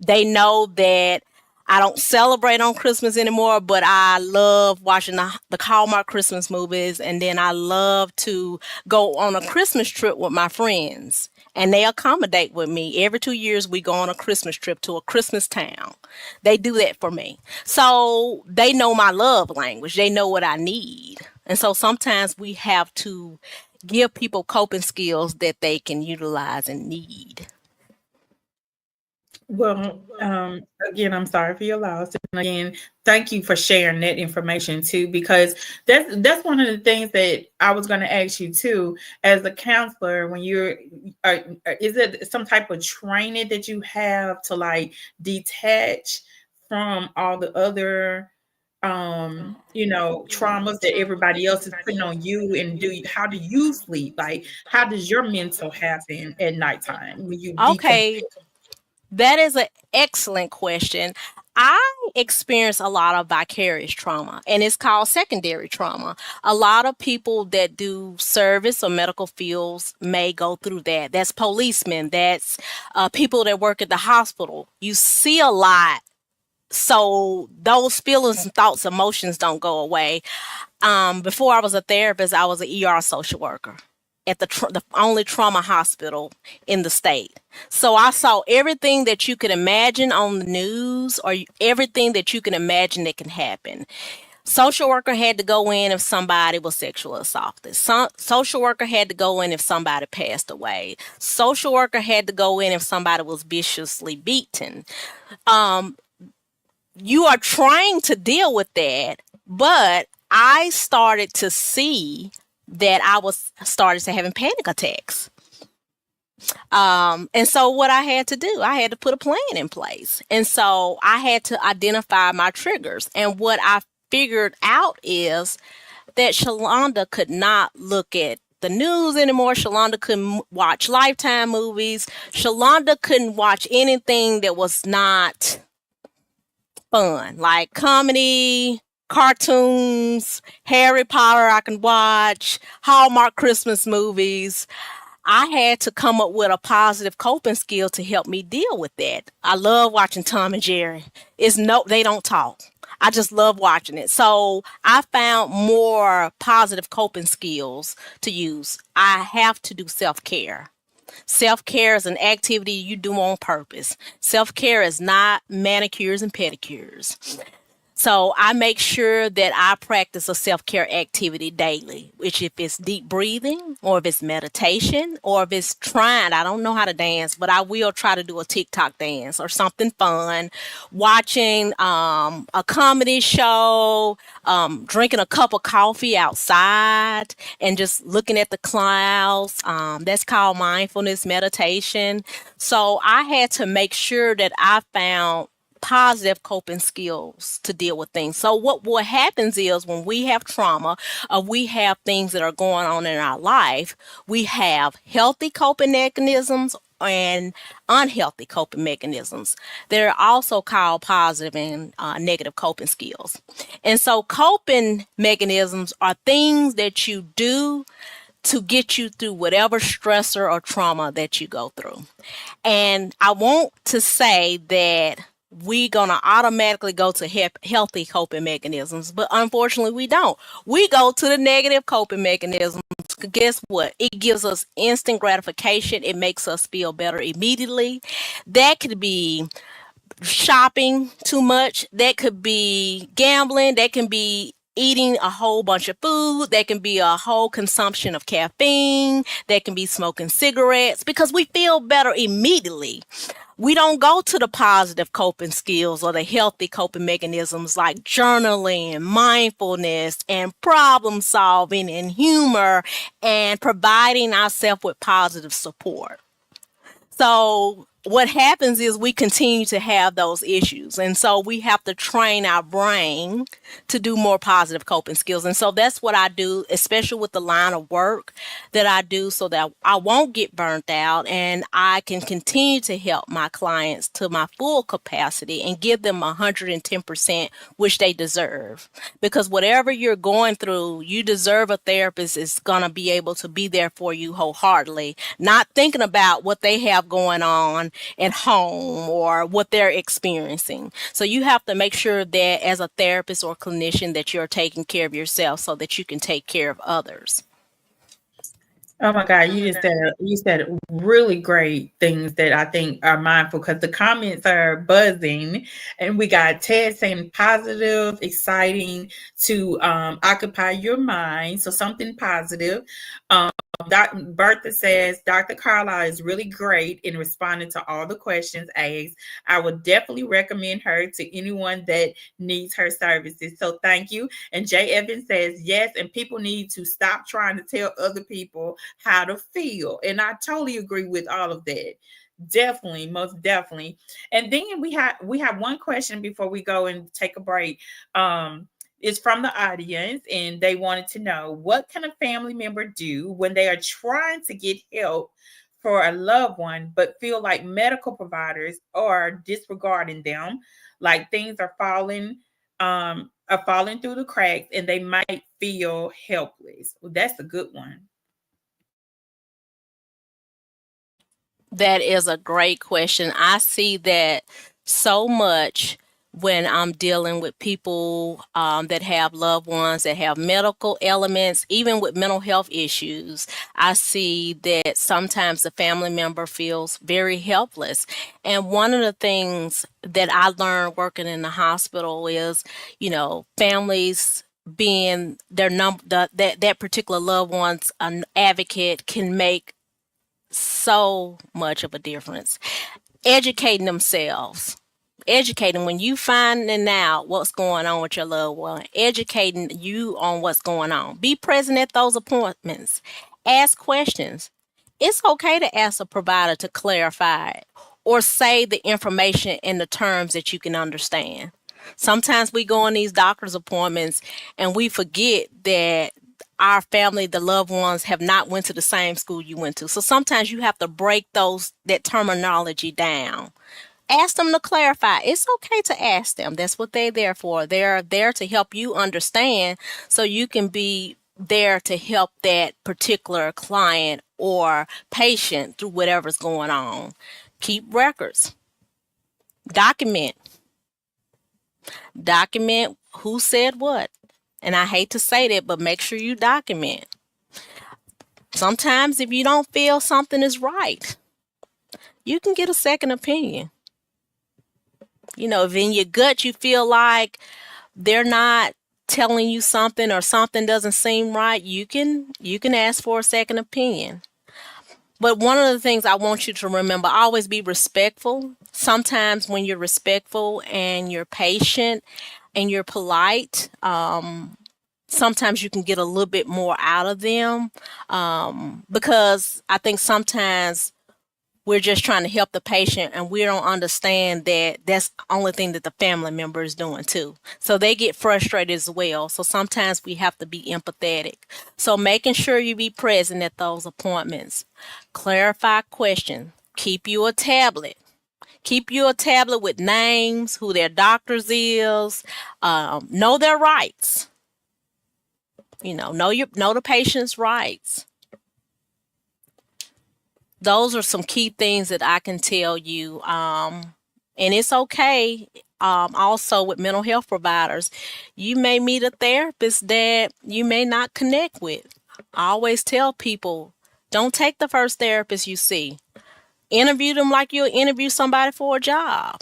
They know that I don't celebrate on Christmas anymore, but I love watching the Hallmark Christmas movies. And then I love to go on a Christmas trip with my friends. And they accommodate with me. Every 2 years, we go on a Christmas trip to a Christmas town. They do that for me. So they know my love language. They know what I need. And so sometimes we have to give people coping skills that they can utilize and need. Well, again, I'm sorry for your loss. And again, thank you for sharing that information too, because that's one of the things that I was going to ask you too, as a counselor, when is it some type of training that you have to like detach from all the other traumas that everybody else is putting on you, and how do you sleep? Like, how does your mental happen at nighttime when you Okay. That is an excellent question. I experience a lot of vicarious trauma, and it's called secondary trauma. A lot of people that do service or medical fields may go through that. That's policemen, that's people that work at the hospital. You see a lot. So those feelings and thoughts, emotions don't go away. Before I was a therapist, I was an ER social worker at the only trauma hospital in the state. So I saw everything that you could imagine on the news, or everything that you can imagine that can happen. Social worker had to go in if somebody was sexually assaulted. Social worker had to go in if somebody passed away. Social worker had to go in if somebody was viciously beaten. You are trying to deal with that, but I started to see that I started to having panic attacks. And so what I had to do, I had to put a plan in place. And so I had to identify my triggers. And what I figured out is that Shalonda could not look at the news anymore. Shalonda couldn't watch Lifetime movies. Shalonda couldn't watch anything that was not fun, like comedy, cartoons, Harry Potter I can watch, Hallmark Christmas movies. I had to come up with a positive coping skill to help me deal with that. I love watching Tom and Jerry. They don't talk. I just love watching it. So I found more positive coping skills to use. I have to do self-care. Self-care is an activity you do on purpose. Self-care is not manicures and pedicures. So I make sure that I practice a self-care activity daily, which if it's deep breathing or if it's meditation or if it's trying, I don't know how to dance, but I will try to do a TikTok dance or something fun, watching a comedy show, drinking a cup of coffee outside and just looking at the clouds. That's called mindfulness meditation. So I had to make sure that I found positive coping skills to deal with things. So what happens is when we have trauma or we have things that are going on in our life, we have healthy coping mechanisms and unhealthy coping mechanisms. They're also called positive and negative coping skills. And so coping mechanisms are things that you do to get you through whatever stressor or trauma that you go through. And I want to say that we're going to automatically go to healthy coping mechanisms, but unfortunately we don't. We go to the negative coping mechanisms. Guess what? It gives us instant gratification. It makes us feel better immediately. That could be shopping too much. That could be gambling. That can be eating a whole bunch of food. That can be a whole consumption of caffeine. That can be smoking cigarettes because we feel better immediately. We don't go to the positive coping skills or the healthy coping mechanisms like journaling, mindfulness, and problem solving and humor and providing ourselves with positive support. So what happens is we continue to have those issues. And so we have to train our brain to do more positive coping skills. And so that's what I do, especially with the line of work that I do so that I won't get burnt out and I can continue to help my clients to my full capacity and give them 110%, which they deserve. Because whatever you're going through, you deserve a therapist is going to be able to be there for you wholeheartedly, not thinking about what they have going on at home or what they're experiencing. So you have to make sure that as a therapist or clinician that you're taking care of yourself so that you can take care of others. Oh my God, you said really great things that I think are mindful because the comments are buzzing, and we got Ted saying positive, exciting to occupy your mind. So something positive. Bertha says Dr. Carlisle is really great in responding to all the questions asked. I would definitely recommend her to anyone that needs her services. So thank you. And Jay Evans says yes, and people need to stop trying to tell other people how to feel. And I totally agree with all of that. Definitely, most definitely. And then we have one question before we go and take a break. Is from the audience, and they wanted to know, what can a family member do when they are trying to get help for a loved one but feel like medical providers are disregarding them, like things are falling through the cracks and they might feel helpless? Well, that's a good one. That is a great question. I see that so much when I'm dealing with people that have loved ones that have medical elements, even with mental health issues. I see that sometimes the family member feels very helpless. And one of the things that I learned working in the hospital is, families being that particular loved one's an advocate can make so much of a difference. Educating themselves. Educating when you finding out what's going on with your loved one, educating you on what's going on. Be present at those appointments. Ask questions. It's okay to ask a provider to clarify it or say the information in the terms that you can understand. Sometimes we go on these doctor's appointments and we forget that our family, the loved ones, have not went to the same school you went to. So sometimes you have to break that terminology down. Ask them to clarify. It's okay to ask them. That's what they're there for. They're there to help you understand so you can be there to help that particular client or patient through whatever's going on. Keep records. Document who said what. And I hate to say that, but make sure you document. Sometimes if you don't feel something is right, you can get a second opinion. If in your gut you feel like they're not telling you something or something doesn't seem right, you can ask for a second opinion. But one of the things I want you to remember, always be respectful. Sometimes when you're respectful and you're patient and you're polite, sometimes you can get a little bit more out of them, because I think sometimes we're just trying to help the patient and we don't understand that that's the only thing that the family member is doing too. So they get frustrated as well. So sometimes we have to be empathetic. So making sure you be present at those appointments. Clarify questions. Keep you a tablet. Keep you a tablet with names, who their doctors is, know their rights. Know the patient's rights. Those are some key things that I can tell you. And it's okay. Also with mental health providers, you may meet a therapist that you may not connect with. I always tell people, don't take the first therapist you see. Interview them like you'll interview somebody for a job.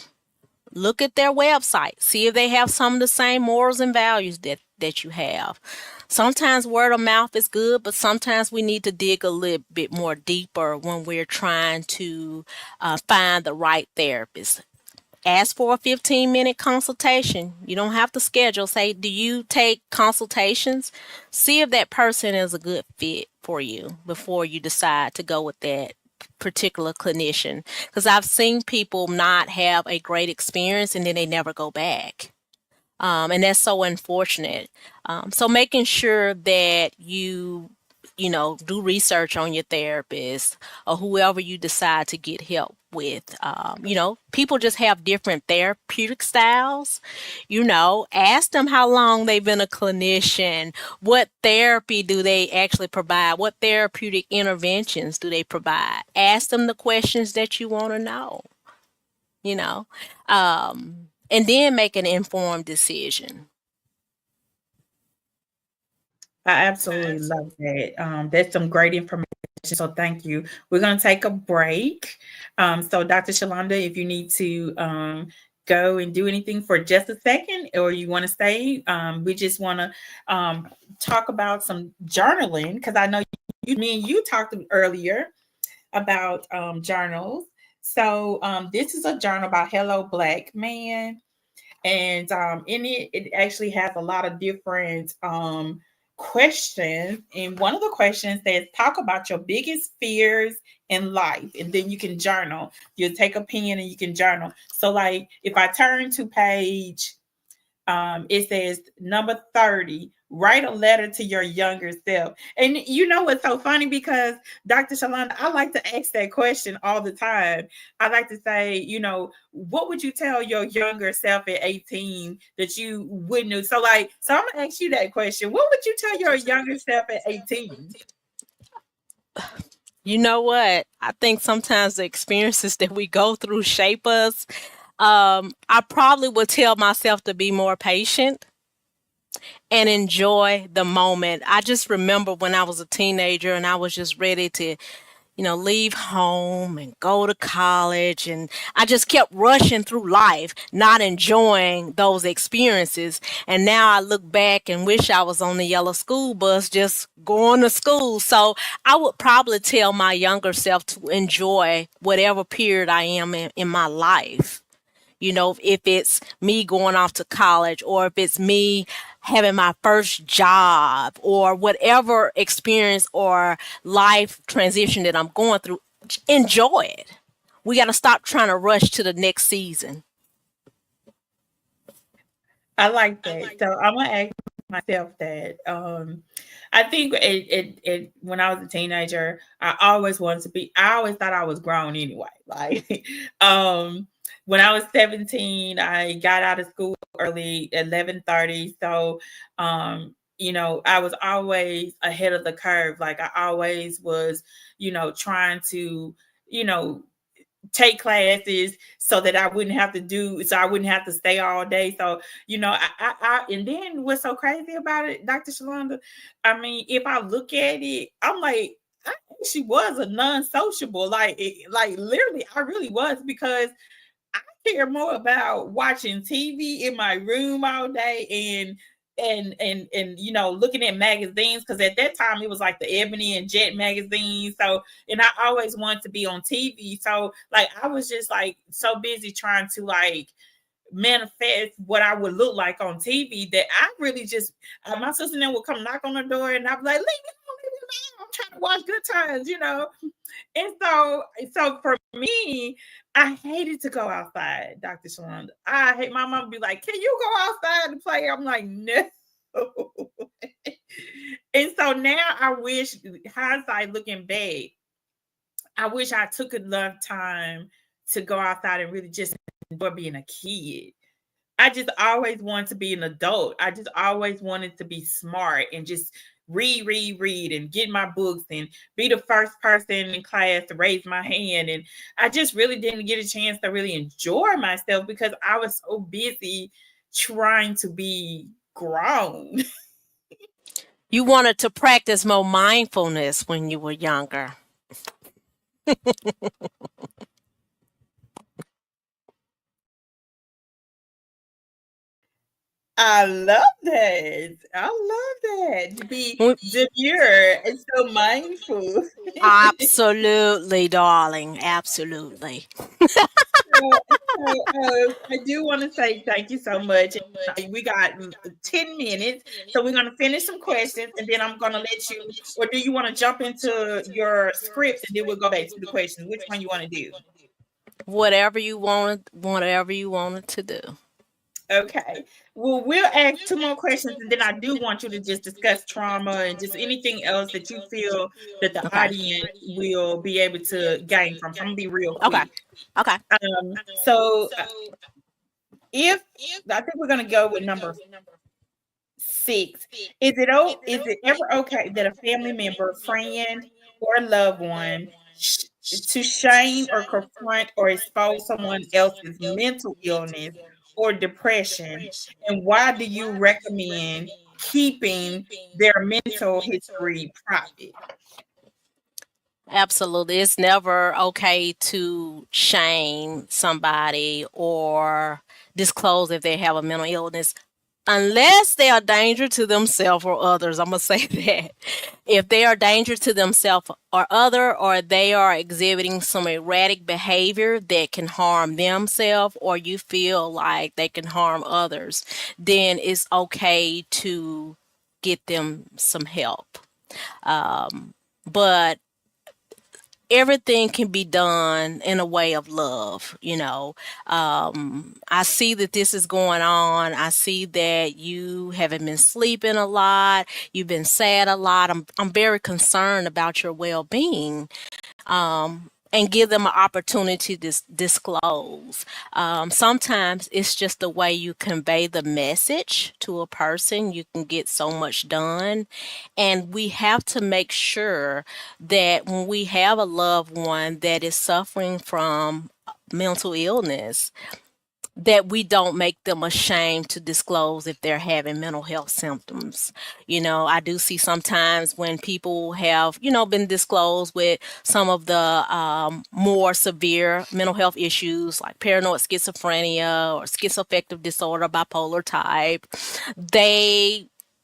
Look at their website. See if they have some of the same morals and values that you have. Sometimes word of mouth is good, but sometimes we need to dig a little bit more deeper when we're trying to find the right therapist. Ask for a 15-minute consultation. You don't have to schedule. Say, do you take consultations? See if that person is a good fit for you before you decide to go with that particular clinician. Because I've seen people not have a great experience and then they never go back. And that's so unfortunate. So making sure that you do research on your therapist or whoever you decide to get help with. People just have different therapeutic styles. Ask them how long they've been a clinician. What therapy do they actually provide? What therapeutic interventions do they provide? Ask them the questions that you want to know. And then make an informed decision. I absolutely love that. That's some great information. So thank you. We're going to take a break. So Dr. Shalonda, if you need to go and do anything for just a second, or you want to stay, we just want to talk about some journaling, because I know me and you talked earlier about journals. So this is a journal by Hello Black Man. And in it actually has a lot of different questions. And one of the questions says, talk about your biggest fears in life. And then you can journal. You'll take a pen and you can journal. So like if I turn to page, it says number 30, write a letter to your younger self. And you know what's so funny, because Dr. Shalonda, I like to ask that question all the time. I like to say, what would you tell your younger self at 18 that you wouldn't do? So I'm gonna ask you that question. What would you tell your younger self at 18? You know what? I think sometimes the experiences that we go through shape us. I probably would tell myself to be more patient and enjoy the moment. I just remember when I was a teenager and I was just ready to, leave home and go to college. And I just kept rushing through life, not enjoying those experiences. And now I look back and wish I was on the yellow school bus just going to school. So I would probably tell my younger self to enjoy whatever period I am in my life. If it's me going off to college, or if it's me having my first job, or whatever experience or life transition that I'm going through, enjoy it. We got to stop trying to rush to the next season. I like that. So I'm gonna ask myself that. I think when I was a teenager, I always wanted to be. I always thought I was grown anyway. Like, when I was 17, I got out of school early, 11:30. So, I was always ahead of the curve. Like I always was, trying to, take classes so that I wouldn't have to stay all day. So, and then what's so crazy about it, Dr. Shalonda, I mean, if I look at it, I'm like, she was a non-sociable, like literally, I really was, because I care more about watching TV in my room all day and you know, looking at magazines, because at that time it was like the Ebony and Jet magazine. So, and I always wanted to be on TV. So like I was just like so busy trying to like manifest what I would look like on TV that I really just my sister then would come knock on the door and I'd be like, leave me alone, leave me alone. I'm trying to watch Good Times, you know. And so for me, I hated to go outside, Dr. Shalonda. I hate my mom be like, can you go outside and play? I'm like, no. And so now I wish, hindsight looking back, I wish I took enough time to go outside and really just enjoy being a kid. I just always wanted to be an adult. I just always wanted to be smart and just read and get my books and be the first person in class to raise my hand. And I just really didn't get a chance to really enjoy myself because I was so busy trying to be grown. You wanted to practice more mindfulness when you were younger. I love that. I love that. To be We- demure and so mindful. Absolutely, darling. Absolutely. I do want to say thank you so much. We got 10 minutes, so we're going to finish some questions and then I'm going to let you, or do you want to jump into your script and then we'll go back to the questions? Which one you want to do? Whatever you wanted to do. Okay. Well, we'll ask two more questions and then I do want you to just discuss trauma and just anything else that you feel that the Okay. audience will be able to gain from. So I'm going to be real Okay. quick. Okay. So if I think we're going to go with number 6. Is it ever okay that a family member, friend, or loved one to shame or confront or expose someone else's mental illness or depression? And why do you recommend keeping their mental history private? Absolutely. It's never okay to shame somebody or disclose if they have a mental illness unless they are danger to themselves or others. I'm going to say that. If they are danger to themselves or other, or they are exhibiting some erratic behavior that can harm themselves, or you feel like they can harm others, then it's okay to get them some help. But everything can be done in a way of love. I see that this is going on. I see that you haven't been sleeping a lot. You've been sad a lot. I'm very concerned about your well-being. And give them an opportunity to disclose. Sometimes it's just the way you convey the message to a person. You can get so much done. And we have to make sure that when we have a loved one that is suffering from mental illness, that we don't make them ashamed to disclose if they're having mental health symptoms. I do see sometimes when people have, been disclosed with some of the more severe mental health issues like paranoid schizophrenia or schizoaffective disorder, bipolar type,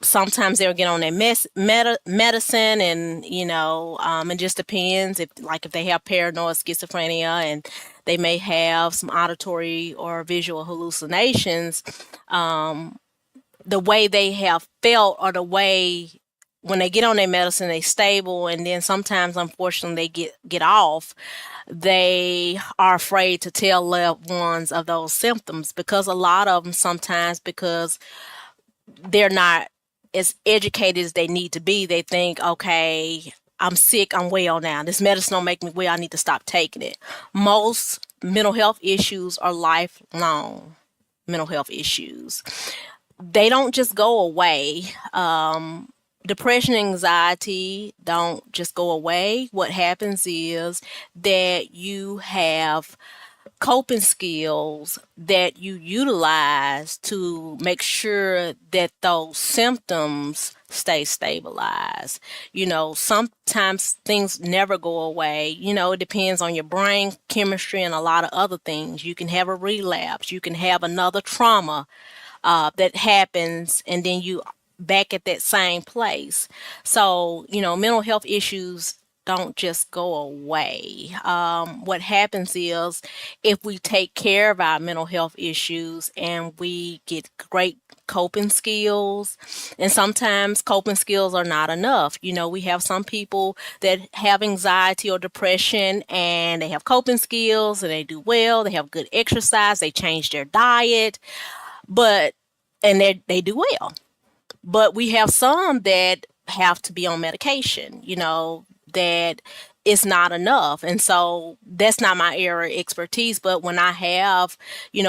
sometimes they'll get on their medicine, and it just depends if they have paranoid schizophrenia and they may have some auditory or visual hallucinations. The way they have felt, or the way when they get on their medicine, they stable, and then sometimes, unfortunately, they get off. They are afraid to tell loved ones of those symptoms, because a lot of them sometimes, because they're not as educated as they need to be, they think, okay, I'm sick, I'm well now. This medicine don't make me well, I need to stop taking it. Most mental health issues are lifelong mental health issues. They don't just go away. Depression, anxiety don't just go away. What happens is that you have coping skills that you utilize to make sure that those symptoms stay stabilized. Sometimes things never go away. It depends on your brain chemistry and a lot of other things. You can have a relapse, you can have another trauma that happens, and then you back at that same place. So, mental health issues don't just go away. What happens is if we take care of our mental health issues and we get great coping skills, and sometimes coping skills are not enough. We have some people that have anxiety or depression and they have coping skills and they do well, they have good exercise, they change their diet, and they do well. But we have some that have to be on medication, that it's not enough. And so that's not my area of expertise. But when I have,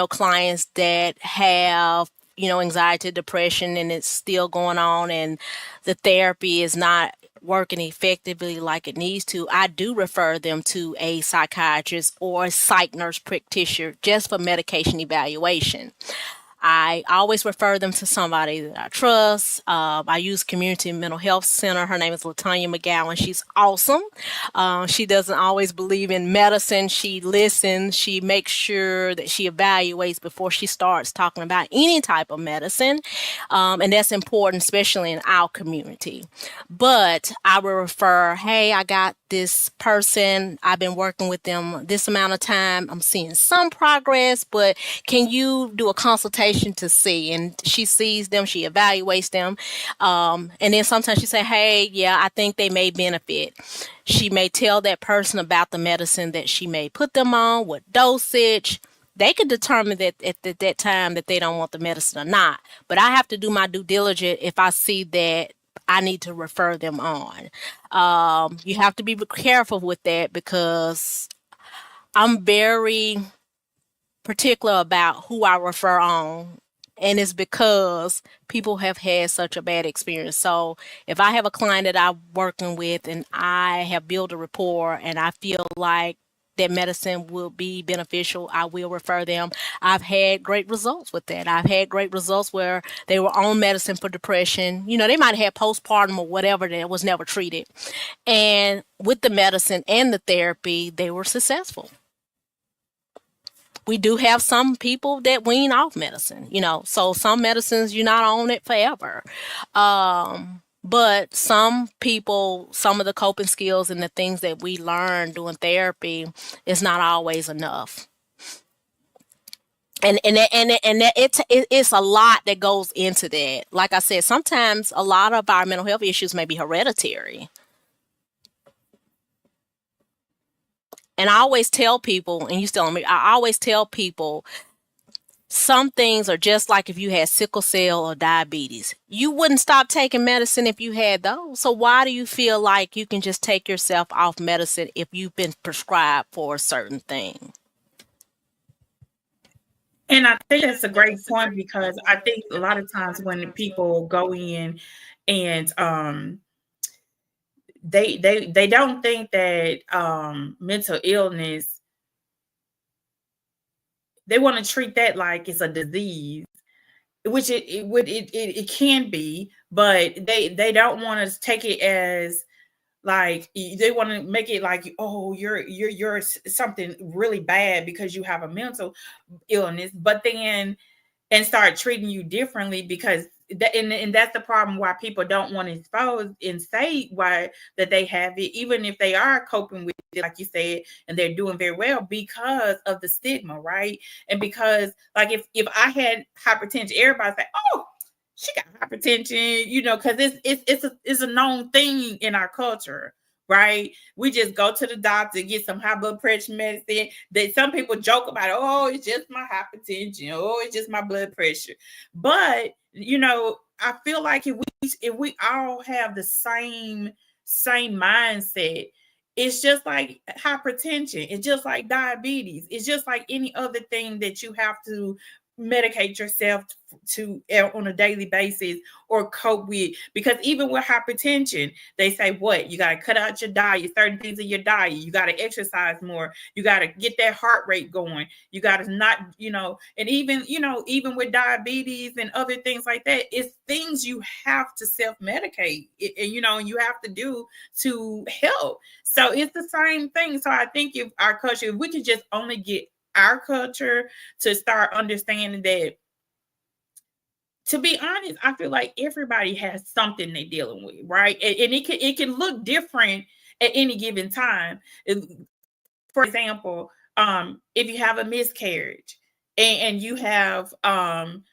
clients that have, anxiety, depression, and it's still going on and the therapy is not working effectively like it needs to, I do refer them to a psychiatrist or a psych nurse practitioner just for medication evaluation. I always refer them to somebody that I trust. I use Community Mental Health Center. Her name is LaTanya McGowan. She's awesome. She doesn't always believe in medicine. She listens. She makes sure that she evaluates before she starts talking about any type of medicine. And that's important, especially in our community. But I will refer, hey, I got this person. I've been working with them this amount of time. I'm seeing some progress, but can you do a consultation to see? And she sees them, she evaluates them. And then sometimes she say, hey, yeah, I think they may benefit. She may tell that person about the medicine that she may put them on, what dosage. They could determine that at that time that they don't want the medicine or not. But I have to do my due diligence if I see that I need to refer them on. You have to be careful with that because I'm very particular about who I refer on. And it's because people have had such a bad experience. So if I have a client that I'm working with and I have built a rapport and I feel like that medicine will be beneficial, I will refer them. I've had great results with that. I've had great results where they were on medicine for depression. They might have had postpartum or whatever that was never treated. And with the medicine and the therapy, they were successful. We do have some people that wean off medicine, so some medicines you're not on it forever. But some people, some of the coping skills and the things that we learn doing therapy is not always enough. And it's a lot that goes into that. Like I said, sometimes a lot of our mental health issues may be hereditary. And I always tell people, and you still me, I always tell people some things are just like if you had sickle cell or diabetes. You wouldn't stop taking medicine if you had those. So why do you feel like you can just take yourself off medicine if you've been prescribed for a certain thing? And I think that's a great point because I think a lot of times when people go in and they don't think that mental illness, they want to treat that like it's a disease, which it can be, but they don't want to take it as like they want to make it like, oh, you're something really bad because you have a mental illness, but then and start treating you differently because and that's the problem why people don't want to expose and say why that they have it, even if they are coping with it, like you said, and they're doing very well because of the stigma, right? And because like if I had hypertension, everybody say, oh, she got hypertension, because it's a known thing in our culture, right? We just go to the doctor, get some high blood pressure medicine. That some people joke about, oh, it's just my hypertension, oh, it's just my blood pressure. But I feel like if we all have the same mindset, it's just like hypertension, it's just like diabetes, it's just like any other thing that you have to medicate yourself to on a daily basis or cope with, because even with hypertension, they say what you got to cut out your diet, certain things in your diet, you got to exercise more, you got to get that heart rate going, you got to not, and even even with diabetes and other things like that, it's things you have to self-medicate and you have to do to help. So it's the same thing. So I think if our culture, if we could just only get our culture to start understanding that, to be honest, I feel like everybody has something they're dealing with, right? And it can look different at any given time. For example, if you have a miscarriage and you have postpartum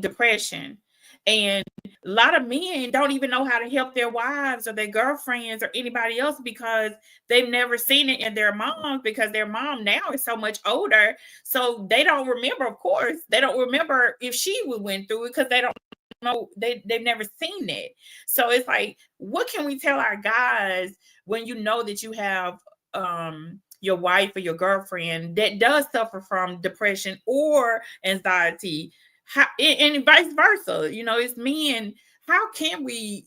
depression, and a lot of men don't even know how to help their wives or their girlfriends or anybody else because they've never seen it in their moms, because their mom now is so much older. So they don't remember, of course, they don't remember if she went through it because they don't know, they've never seen it. So it's like, what can we tell our guys when you know that you have your wife or your girlfriend that does suffer from depression or anxiety? How, and vice versa, it's men. How can we,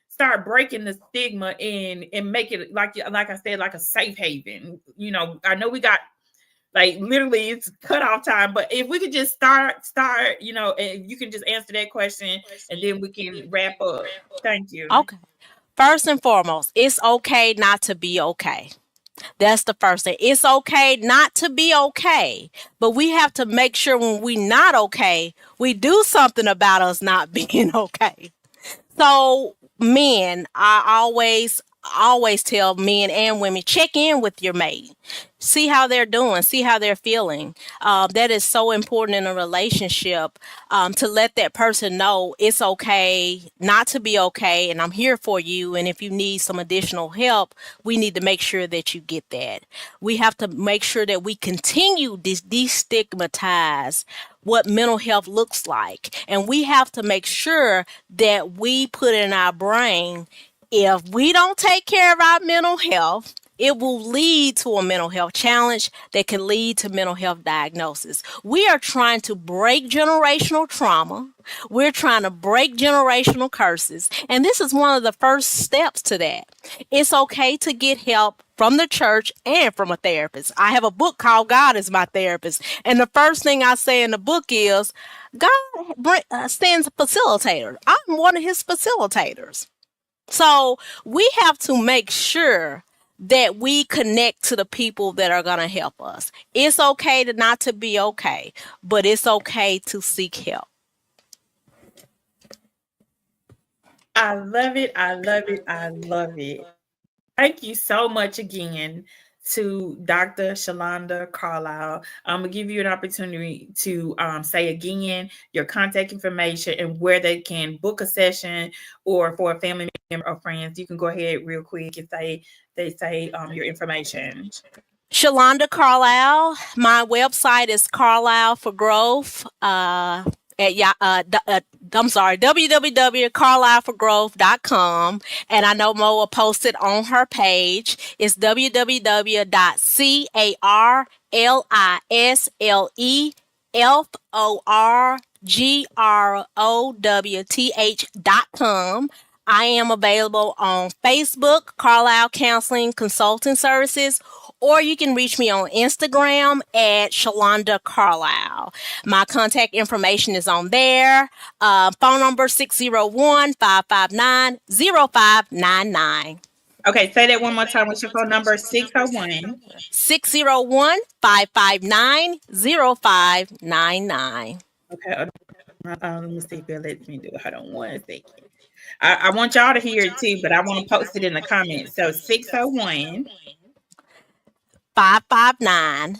start breaking the stigma and make it like I said, like a safe haven? I know we got like literally it's cutoff time, but if we could just start, and you can just answer that question and then we can wrap up. Thank you. Okay. First and foremost, it's okay not to be okay. That's the first thing. It's okay not to be okay, but we have to make sure when we're not okay, we do something about us not being okay. So, men, I always tell men and women, check in with your mate. See how they're doing. See how they're feeling. That is so important in a relationship, to let that person know it's okay not to be okay, and I'm here for you. And if you need some additional help, we need to make sure that you get that. We have to make sure that we continue to destigmatize what mental health looks like. And we have to make sure that we put in our brain, if we don't take care of our mental health, it will lead to a mental health challenge that can lead to mental health diagnosis. We are trying to break generational trauma. We're trying to break generational curses. And this is one of the first steps to that. It's okay to get help from the church and from a therapist. I have a book called God is My Therapist. And the first thing I say in the book is, God sends a facilitator. I'm one of his facilitators. So we have to make sure that we connect to the people that are going to help us. It's okay to not to be okay, but it's okay to seek help. I love it. I love it. I love it. Thank you so much again to Dr. Shalonda Carlisle. I'm going to give you an opportunity to say again your contact information and where they can book a session, or for a family member or friends. You can go ahead real quick and say your information. Shalonda Carlisle. My website is Carlisle for Growth. www.carlisleforgrowth.com. And I know Mo will post it on her page. It's www.carlisleforgrowth.com. I am available on Facebook, Carlisle Counseling Consulting Services, or you can reach me on Instagram at Shalonda Carlisle. My contact information is on there. Phone number 601-559-0599. Okay, say that one more time. What's your phone number? 601. 601-559-0599. Okay, let me see if it lets me do it. Hold on one second. I want y'all to hear it too, but I want to post it in the comments. So 601 559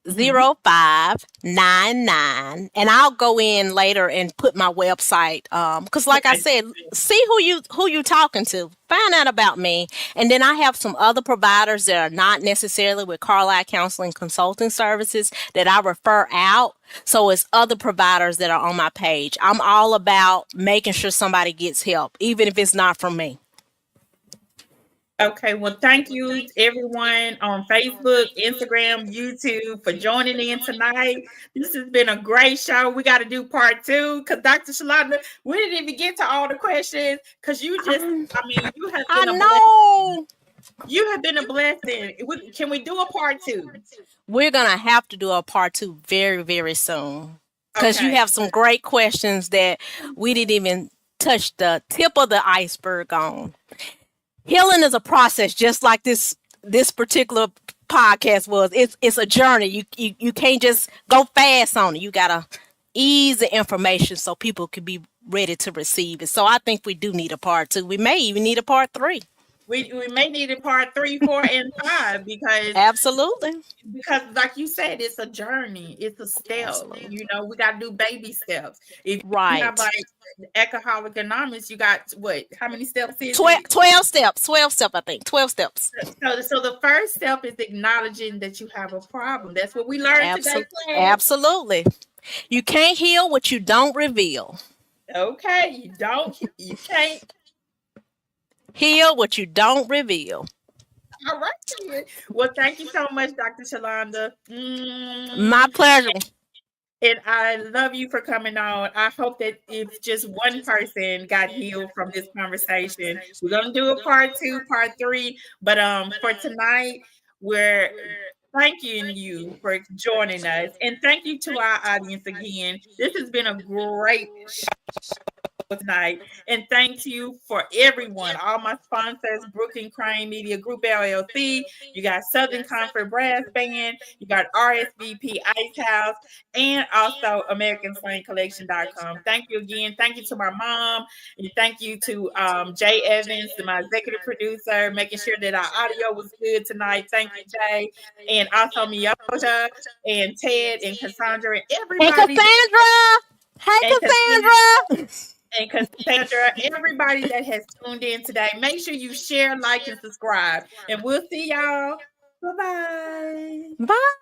0599, and I'll go in later and put my website, because like I said, see who you talking to, find out about me. And then I have some other providers that are not necessarily with Carlisle Counseling Consulting Services that I refer out. So it's other providers that are on my page. I'm all about making sure somebody gets help, even if it's not from me. Okay, well, thank you everyone on Facebook, Instagram, YouTube for joining in tonight. This has been a great show. We got to do part two because Dr. Shalonda, we didn't even get to all the questions because you just, I mean, you have I been a blessing. know. You have been a blessing. Can we do a part two? We're going to have to do a part two very, very soon because you Okay. have some great questions that we didn't even touch the tip of the iceberg on. Healing is a process, just like this particular podcast was. It's a journey. You can't just go fast on it. You gotta ease the information so people can be ready to receive it. So I think we do need a part two. We may even need a part three. We may need a part 3, 4, and 5 Absolutely. because like you said, it's a journey, it's a step. Absolutely. You know, we got to do baby steps. If you Right. have like Alcoholic Anonymous, you got what? How many steps is 12 it? steps. 12 steps, I think. 12 steps. So the first step is acknowledging that you have a problem. That's what we learned today. Class. Absolutely. You can't heal what you don't reveal. Okay, you can't heal what you don't reveal. All right. Well, thank you so much, Dr. Shalonda. My pleasure. And I love you for coming on. I hope that if just one person got healed from this conversation, we're gonna do a part 2, part 3. But for tonight, we're thanking you for joining us. And thank you to our audience again. This has been a great show tonight. And thank you for everyone, all my sponsors, Brook and Crane Media Group LLC. You got Southern Comfort Brass Band. You got RSVP Ice House. And also AmericanSlangCollection.com. Thank you again. Thank you to my mom. And thank you to Jay Evans, my executive producer, making sure that our audio was good tonight. Thank you, Jay. And also Miyoja and Ted and Cassandra and everybody. Hey, Cassandra. Hey, Cassandra. And Cassandra, everybody that has tuned in today, make sure you share, like, and subscribe. And we'll see y'all. Bye-bye. Bye.